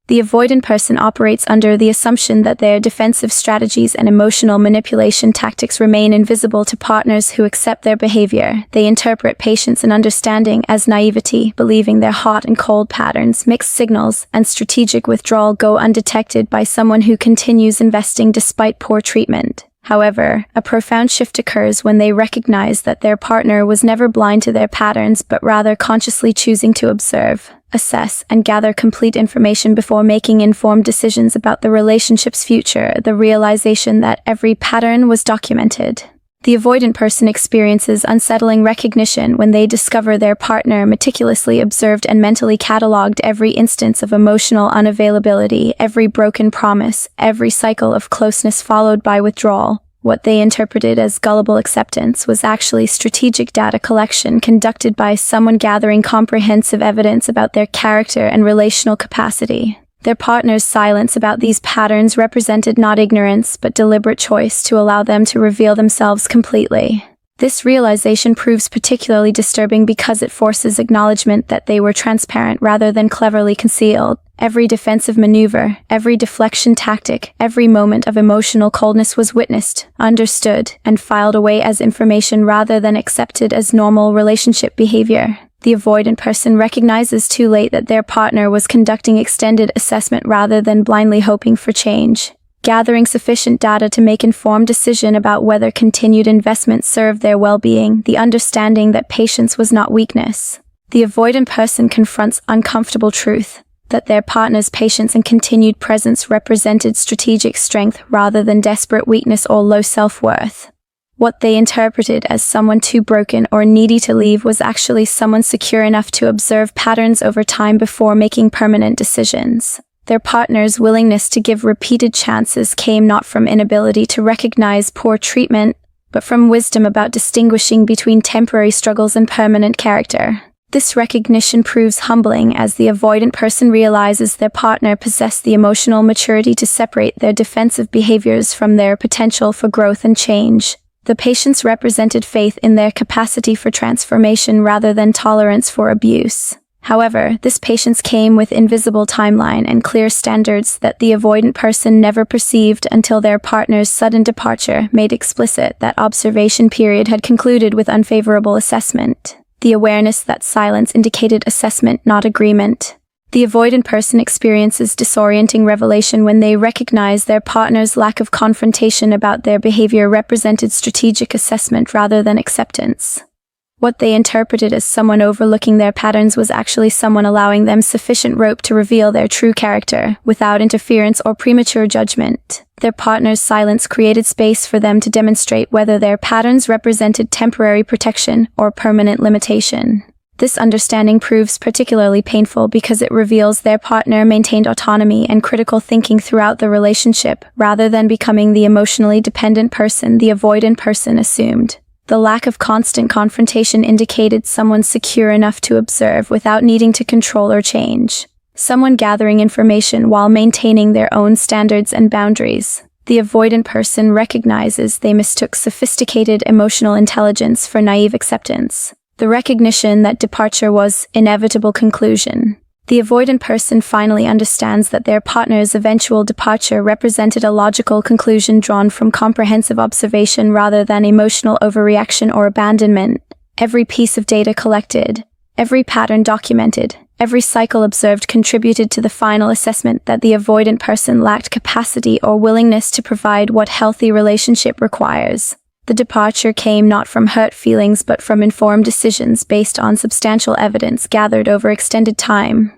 The avoidant person operates under the assumption that their defensive strategies and emotional manipulation tactics remain invisible to partners who accept their behavior. They interpret patience and understanding as naivety, believing their hot and cold patterns, mixed signals, and strategic withdrawal go undetected by someone who continues investing despite poor treatment. However, a profound shift occurs when they recognize that their partner was never blind to their patterns but rather consciously choosing to observe, assess, and gather complete information before making informed decisions about the relationship's future. The realization that every pattern was documented. The avoidant person experiences unsettling recognition when they discover their partner meticulously observed and mentally cataloged every instance of emotional unavailability, every broken promise, every cycle of closeness followed by withdrawal. What they interpreted as gullible acceptance was actually strategic data collection conducted by someone gathering comprehensive evidence about their character and relational capacity. Their partner's silence about these patterns represented not ignorance but deliberate choice to allow them to reveal themselves completely. This realization proves particularly disturbing because it forces acknowledgement that they were transparent rather than cleverly concealed. Every defensive maneuver, every deflection tactic, every moment of emotional coldness was witnessed, understood, and filed away as information rather than accepted as normal relationship behavior. The avoidant person recognizes too late that their partner was conducting extended assessment rather than blindly hoping for change, gathering sufficient data to make informed decision about whether continued investment served their well-being, the understanding that patience was not weakness. The avoidant person confronts uncomfortable truth, that their partner's patience and continued presence represented strategic strength rather than desperate weakness or low self-worth. What they interpreted as someone too broken or needy to leave was actually someone secure enough to observe patterns over time before making permanent decisions. Their partner's willingness to give repeated chances came not from inability to recognize poor treatment, but from wisdom about distinguishing between temporary struggles and permanent character. This recognition proves humbling as the avoidant person realizes their partner possessed the emotional maturity to separate their defensive behaviors from their potential for growth and change. The patience represented faith in their capacity for transformation rather than tolerance for abuse. However, this patience came with invisible timeline and clear standards that the avoidant person never perceived until their partner's sudden departure made explicit that observation period had concluded with unfavorable assessment. The awareness that silence indicated assessment, not agreement. The avoidant person experiences disorienting revelation when they recognize their partner's lack of confrontation about their behavior represented strategic assessment rather than acceptance. What they interpreted as someone overlooking their patterns was actually someone allowing them sufficient rope to reveal their true character, without interference or premature judgment. Their partner's silence created space for them to demonstrate whether their patterns represented temporary protection or permanent limitation. This understanding proves particularly painful because it reveals their partner maintained autonomy and critical thinking throughout the relationship, rather than becoming the emotionally dependent person the avoidant person assumed. The lack of constant confrontation indicated someone secure enough to observe without needing to control or change. Someone gathering information while maintaining their own standards and boundaries. The avoidant person recognizes they mistook sophisticated emotional intelligence for naive acceptance. The recognition that departure was inevitable conclusion. The avoidant person finally understands that their partner's eventual departure represented a logical conclusion drawn from comprehensive observation rather than emotional overreaction or abandonment. Every piece of data collected, every pattern documented, every cycle observed contributed to the final assessment that the avoidant person lacked capacity or willingness to provide what healthy relationship requires. The departure came not from hurt feelings but from informed decisions based on substantial evidence gathered over extended time.